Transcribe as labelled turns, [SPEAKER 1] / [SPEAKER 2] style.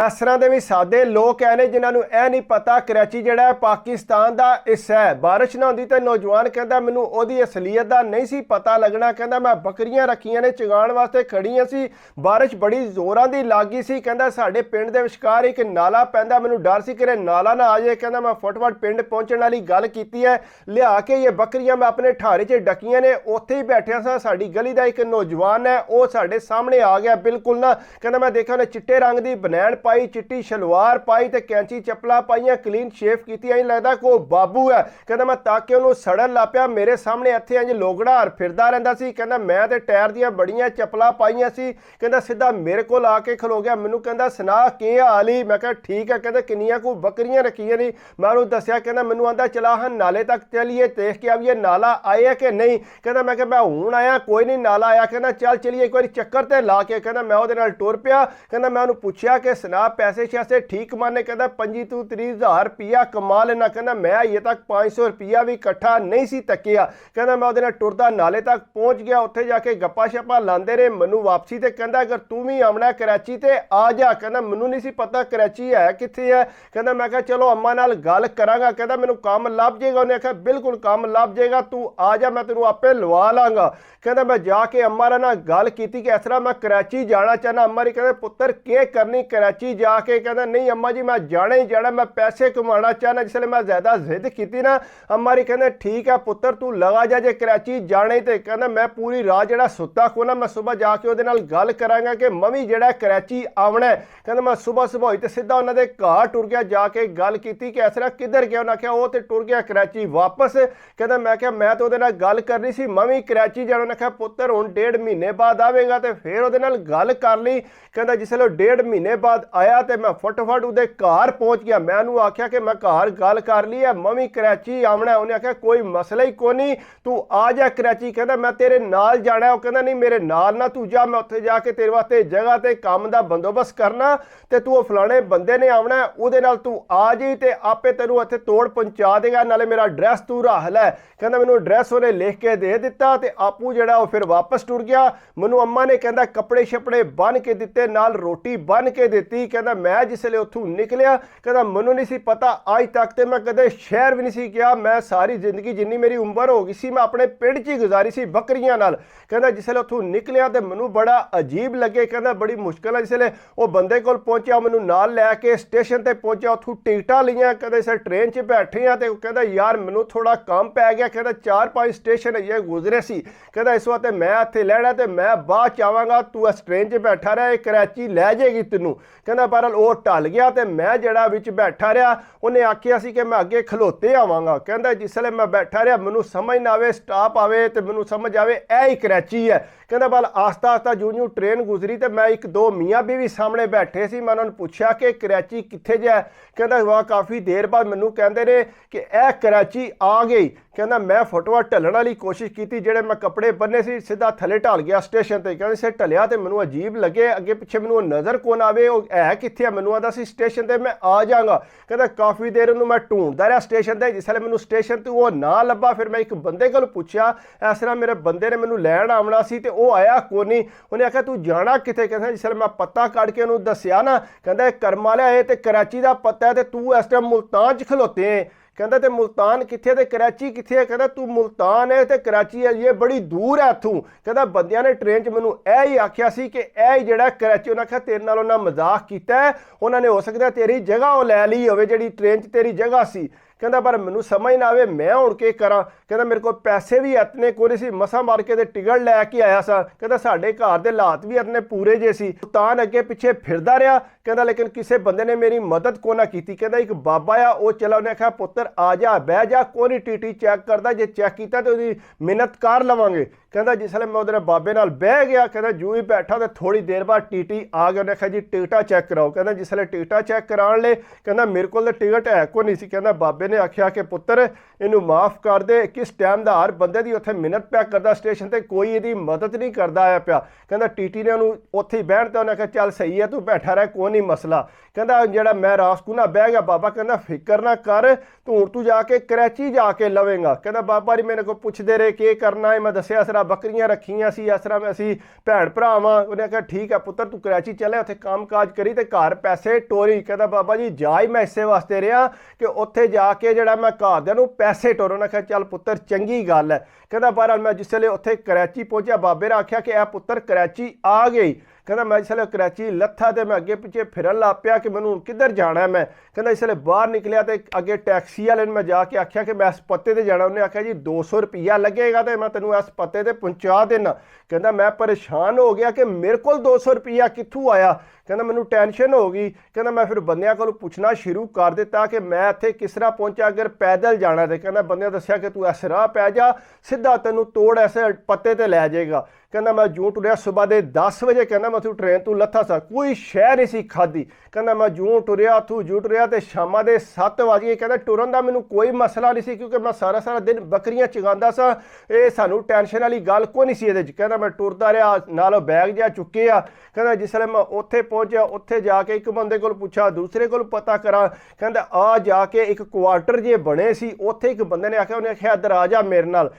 [SPEAKER 1] इस तरह के भी सादे लोग है ने जिन्होंने यह नहीं पता कराची जिहड़ा है पाकिस्तान का हिस्सा है। बारिश ना होंदी तो नौजवान कहता मैनू ओहदी असलीयत का नहीं सी पता लगना। कहता मैं बकरियां रखियां ने चगाण वास्ते खड़ियां सी, बारिश बड़ी जोरां दी लगी सी। कहता साडे पिंड दे विचकार एक नाला पैंदा, मैनू डर सी कि नाला ना आ जाए। कहता मैं फटाफट पिंड पहुंचने वाली गल कीती है, लिया के ये बकरियां मैं अपने ठारे च डकियां ने, उत्थे ही बैठिया सा। साडी गली का एक नौजवान है वह साडे सामने आ गया बिल्कुल ना। कहता मैं देखा उन्हें चिट्टे रंग की बनैन पाई, चिट्टी शलवार पाई ते कैंची चप्पला पाइया, क्लीन शेव की, इंज लगता कोई बाबू है। कहता मैं ताके उन्होंने सड़न ला पिया, मेरे सामने इत्थे इंज लोगड़ा हर फिरदा रहिंदा सी। कहता मैं ते टायर दियां बड़ियां चप्पलां पाइयां सी। कहता सीधा मेरे कोल आके खलो गया, मैनू कहता सुना की हाल ही। मैं कहा ठीक है। कहता किन्नियां को बकरियां रखियां नहीं। मैं उन्होंने दस्सिया। कहता मैनू आंदा चला हाँ नाले तक चलिए देख के आइए नाला आया कि नहीं। कहता मैं मैं हूँ आया, कोई नहीं नाला आया। कहता चल चलिए एक बार चक्कर ते ला के। कहता मैं उहदे नाल टुर पिया। कहता मैं उन्होंने पूछा कि सुना पैसे शैसे ठीक माने। कहता 25 तो 30 हज़ार रुपया कमा लेना। कहता मैं अजे तक 500 रुपया भी इकट्ठा नहीं सी तकिया। कहता मैं उहदे नाल टुरदा नाले तक पहुंच गया, उत्थे जाके गप्पा शप्पा लांदे रहे। मैनू वापसी ते कहता अगर तू भी आना कराची ते आ जा। कहता मैनू नहीं सी पता कराची है कित्थे है। कहता मैं कहा चलो अम्मा नाल गल करांगा। कहता मैनू काम लभ जाएगा। उन्हें आख्या बिल्कुल काम लभ जाएगा, तू आ जा मैं तेनू आपे लवा लांगा। कहता मैं जाके अम्मा नाल गल कीती कि इस तरह मैं कराची जाना चाहना। अम्मा जी कहते पुत्र के करनी कराची जाके। कहता नहीं अम्मा जी मैं जाना ही जाना, मैं पैसे कमाना चाहना। जिसले मैं ज्यादा जिद की ना, अम्मा जी कहते ठीक है पुत्र तू लगा जा जे कराची जाने ही। कहता मैं पूरी रात जरा सुता को ना, मैं सुबह जाके उहदे नाल गल करांगा कि मवी जरा कराची आवना है। कहता मैं सुबह सुबह होई ते सीधा उन्होंने घर टुर गया, जाके गल की कि इस तरह किधर गया। उन्हें आख्या वो तो टुर गया कराची वापस। कहता मैं क्या मैं तो उहदे नाल गल करनी सी, मैं भी कराची जाना। उन्हें आख्या पुत्र हुण 1.5 महीने बाद आवेगा तो फिर उहदे नाल गल कर ली। कहता जिसले 1.5 महीने बाद आया तो मैं फटाफट उहदे घर पहुंच गया। मैं उन्होंने आख्या कि मैं घर गल कर ली है, मैं भी कराची आवना। उन्हें आख्या कोई मसला ही कोई नहीं, तू आ जा कराची। कहता मैं तेरे नाल जाना है। कहता नहीं मेरे नाल ना तू जा, मैं उत्थे जाके तेरे वास्ते जगह ते काम दा बंदोबस्त करना ते तू फलाने बंदे ने आवना है, उहदे नाल तू आ जी ते आपे तेनू इत्थे तोड़ पहुंचा देगा, नाले मेरा एड्रैस तू रख लै। कहता मैनू एड्रैस उन्हें लिख के दे दिता ते आपू जड़ा वो फिर वापस टुर गया। मैनू अम्मा ने कहता कपड़े शपड़े बन के दिते, नाल रोटी बन के दी। कहता मैं जिसले उत्थों निकलिया कहता मैनू नहीं सी पता अज तक ते मैं कदे शहर भी नहीं सी गया। मैं सारी जिंदगी जिन्नी मेरी उम्र हो गई सी मैं अपने पिंड च ही गुजारी सी बकरियां नाल। कहता जिसले उत्थों निकलिया तो मैनू बड़ा अजीब लगे। कहता बड़ी मुश्किल है जिसले वो बंदे कोल पहुंचा, मैनू नाल लैके स्टेशन ते पहुंचा, उत्थों टिकटां लियां, कहते इस ट्रेन च बैठे हैं तो कहता यार मैनू थोड़ा काम पै गया। कहता 4-5 स्टेशन ये गुजरे सी। कहता इस वास्ते मैं इत्थे लैना तो मैं बाद च आवांगा, तू इस ट्रेन च बैठा रहा कराची लै जाएगी तेनू। कहता बहरहाल वो टल गया तो मैं जड़ा विच बैठा रहा। उन्हें आखिया सी कि मैं अगे खलोते आवांगा। कहता जिसले मैं बैठा रहा मैनू समझ ना आवे, स्टाप आवे तो मैनू समझ आवे ए ही कराची है। कहता बल आस्ता आस्ता जूं ट्रेन गुजरी तो मैं 1-2 मियाँ बीवी सामने बैठे सी। मैं उन्होंने पूछा कि कराची कित्थे जा। कहता वह काफ़ी देर बाद मैनू कहते रहे कि ए कराची आ गई। कहता मैं फटाफट ढलण वाली कोशिश की, जेड़े मैं कपड़े बन्ने सी सीधा थले ढल गया स्टेशन पर। कहते से ढलिया तो मैनू अजीब लगे, अगे पिछे मैनू नज़र कौन आवे, है कित्थे है। मैनू आंदा सी स्टेशन पर मैं आ जाऊँगा। कहता काफ़ी देर उन्होंने मैं ढूंढता रहा स्टेशन पर, जिसले मैनू स्टेशन तो वो ना लभा फिर मैं एक बंदे को पूछा, इस तरह मेरे बंदे ने मैनू लैन आना सी तो वो आया कोई नहीं। उन्हें आख्या तू जाना कित्थे। कहता जिसले मैं पता कट के उन्होंने दसिया ना, कहता कर्म वाला है तो कराची का पता है तो तू इस टाइम मुल्तान च खलोते हैं। कहता तो मुल्तान कित्थे ते कराची कित्थे है। कहता तू मुल्तान है तो कराची है ये बड़ी दूर है इत्थों। कहता बंदियां ने ट्रेन च मैनू यह ही आख्या सी कि यह ही जिहड़ा कराची, उन्हें आख्या तेरे नाल उन्हें मजाक किया है, उन्होंने हो सकता तेरी जगह वो लै ली होवे जिहड़ी ट्रेन च तेरी जगह सी। कहता पर मैनू समझ ना आवे मैं हुण के करा। कहता मेरे को पैसे भी इतने कोई सी, मसा मार के टिकट लैके आया सा। कहता साडे घर दे हालात भी इतने पूरे जे सी, तान अगे पिछे फिरदा रहा। कहता लेकिन किसी बंदे ने मेरी मदद को ना की। कहता एक बाबा आ वो चला, उन्हें आख्या पुत्र आ जा बह जा, कोई टीटी चैक करता, जे चैक किया तो उसकी मिन्नत कर लवांगे। कहता जिसले मैं उधर बाबे नाल बह गया, कहता जूं ही बैठा तो थोड़ी देर बाद टीटी आ गया। उन्हें आख्या जी टिकटा चैक कराओ। कहता जिसले टिकटा चैक कराने ले, कहता मेरे को टिकट है को नहीं सी। कहता बाबे ने आख्या कि पुत्र इनू माफ़ कर दे, किस टाइम का हर बंदे की उत्थे मिन्नत पिया करता स्टेशन पर, कोई यदी मदद नहीं करता आया पिया। कहता टीटी ने उन्होंने उत्थे ही बहन तो उन्हें आख्या चल सही है तू बैठा रहा, कोई ਨਹੀਂ ਮਸਲਾ। ਕਹਿੰਦਾ ਜਿਹੜਾ ਮੈਂ ਰਾਸਕੂਨਾ ਬਹਿ ਗਿਆ, ਬਾਬਾ ਕਹਿੰਦਾ ਫਿਕਰ ਨਾ ਕਰ, ਤੂੰ ਜਾ ਕੇ ਕਰਾਚੀ ਜਾ ਕੇ ਲਵੇਂਗਾ। ਕਹਿੰਦਾ ਬਾਬਾ ਜੀ ਮੇਰੇ ਕੋਲ ਪੁੱਛਦੇ ਰਹੇ ਕੀ ਕਰਨਾ ਹੈ, ਮੈਂ ਦੱਸਿਆ ਇਸ ਤਰ੍ਹਾਂ ਬੱਕਰੀਆਂ ਰੱਖੀਆਂ ਸੀ, ਇਸ ਤਰ੍ਹਾਂ ਅਸੀਂ ਭੈਣ ਭਰਾ ਵਾਂ। ਉਹਨੇ ਕਿਹਾ ਠੀਕ ਹੈ ਪੁੱਤਰ ਤੂੰ ਕਰਾਚੀ ਚੱਲੇ, ਉੱਥੇ ਕੰਮ ਕਾਜ ਕਰੀ ਤੇ ਘਰ ਪੈਸੇ ਟੋਰੀ। ਕਹਿੰਦਾ ਬਾਬਾ ਜੀ ਜਾ ਹੀ ਮੈਂ ਇਸੇ ਵਾਸਤੇ ਰਿਹਾ ਕਿ ਉੱਥੇ ਜਾ ਕੇ ਜਿਹੜਾ ਮੈਂ ਘਰਦਿਆਂ ਨੂੰ ਪੈਸੇ ਟੋਰਾਂ। ਉਹਨੇ ਕਿਹਾ ਚੱਲ ਪੁੱਤਰ ਚੰਗੀ ਗੱਲ ਹੈ। ਕਹਿੰਦਾ ਬਹਰਹਾਲ ਮੈਂ ਜਿਸ ਵੇਲੇ ਉੱਥੇ ਕਰਾਚੀ ਪਹੁੰਚਿਆ, ਬਾਬੇ ਨੇ ਆਖਿਆ ਕਿ ਇਹ ਪੁੱਤਰ ਕਰਾਚੀ ਆ ਗਈ। ਕਹਿੰਦਾ ਮੈਂ ਜਿਸ ਵੇਲੇ ਕਰਾਚੀ ਲੱਥਾ ਤੇ ਮੈਂ ਅੱਗੇ ਪਿੱਛੇ ਫਿਰਨ ਲੱਗ ਪਿਆ ਕਿ ਮੈਨੂੰ ਹੁਣ ਕਿੱਧਰ ਜਾਣਾ ਮੈਂ। ਕਹਿੰਦਾ ਇਸ ਵੇਲੇ ਬਾਹਰ ਨਿਕਲਿਆ ਤੇ ਅੱਗੇ ਟੈਕਸੀ ਵਾਲੇ ਨੂੰ ਮੈਂ ਜਾ ਕੇ ਆਖਿਆ ਕਿ ਮੈਂ ਇਸ ਪੱਤੇ ਤੇ ਜਾਣਾ। ਉਹਨੇ ਆਖਿਆ ਜੀ 200 ਰੁਪਈਆ ਲੱਗੇਗਾ ਤੇ ਮੈਂ ਤੈਨੂੰ ਇਸ ਪੱਤੇ ਤੇ ਪਹੁੰਚਾ ਦੇਣਾ। ਕਹਿੰਦਾ ਮੈਂ ਪਰੇਸ਼ਾਨ ਹੋ ਗਿਆ ਕਿ ਮੇਰੇ ਕੋਲ 200 ਰੁਪਈਆ ਕਿੱਥੋਂ ਆਇਆ। ਕਹਿੰਦਾ ਮੈਨੂੰ ਟੈਨਸ਼ਨ ਹੋ ਗਈ। ਕਹਿੰਦਾ ਮੈਂ ਫਿਰ ਬੰਦਿਆਂ ਕੋਲ ਪੁੱਛਣਾ ਸ਼ੁਰੂ ਕਰ ਦਿੱਤਾ ਕਿ ਮੈਂ ਇੱਥੇ ਕਿਸ ਤਰ੍ਹਾਂ ਪਹੁੰਚਾ, ਅਗਰ ਪੈਦਲ ਜਾਣਾ ਤੇ ਕਹਿੰਦਾ ਬੰਦਿਆਂ ਦੱਸਿਆ ਕਿ ਤੂੰ ਇਸ ਰਾਹ ਪੈ ਜਾ, ਸਿੱਧਾ ਤੈਨੂੰ ਤੋੜ ਐਸੇ ਪੱਤੇ ਤੇ ਲੈ ਜਾਏਗਾ। ਕਹਿੰਦਾ ਮੈਂ ਜੂੰ ਟੁਰਿਆ ਸਵੇਰ ਦੇ 10 ਵਜੇ, ਕਹਿੰਦਾ ਮੈਂ ਉੱਥੋਂ ਟ੍ਰੇਨ ਤੋਂ ਲੱਥਾ ਸਾਂ, ਕੋਈ ਸ਼ੈ ਨਹੀਂ ਸੀ ਖਾਧੀ। ਕਹਿੰਦਾ ਮੈਂ ਜੂੰ ਟੁਰਿਆ ਉੱਥੋਂ ਜੂੰ ਟੁਰਿਆ ਤੇ ਸ਼ਾਮਾਂ ਦੇ 7 ਵਜ ਗਏ। ਕਹਿੰਦਾ ਟੁਰਨ ਦਾ ਮੈਨੂੰ ਕੋਈ ਮਸਲਾ ਨਹੀਂ ਸੀ ਕਿਉਂਕਿ ਮੈਂ ਸਾਰਾ ਦਿਨ ਬੱਕਰੀਆਂ ਚਗਾਉਂਦਾ ਸਾਂ, ਇਹ ਸਾਨੂੰ ਟੈਨਸ਼ਨ ਵਾਲੀ ਗੱਲ ਕੋਈ ਨਹੀਂ ਸੀ ਇਹਦੇ 'ਚ। ਕਹਿੰਦਾ ਮੈਂ ਟੁਰਦਾ ਰਿਹਾ, ਨਾਲੋਂ ਬੈਗ ਜਿਹਾ ਚੁੱਕਿਆ। ਕਹਿੰਦਾ ਜਿਸ ਵੇਲੇ ਮੈਂ ਉੱਥੇ ਪਹੁੰਚਿਆ, ਉੱਥੇ ਜਾ ਕੇ ਇੱਕ ਬੰਦੇ ਕੋਲ ਪੁੱਛਾ, ਦੂਸਰੇ ਕੋਲ ਪਤਾ ਕਰਾਂ। ਕਹਿੰਦਾ ਆ ਜਾ ਕੇ ਇੱਕ ਕੁਆਟਰ ਜੇ ਬਣੇ ਸੀ, ਉੱਥੇ ਇੱਕ ਬੰਦੇ ਨੇ ਆਖਿਆ, ਉਹਨੇ ਆਖਿਆ ਇੱਧਰ ਆ ਜਾ ਮੇਰੇ ਨਾਲ।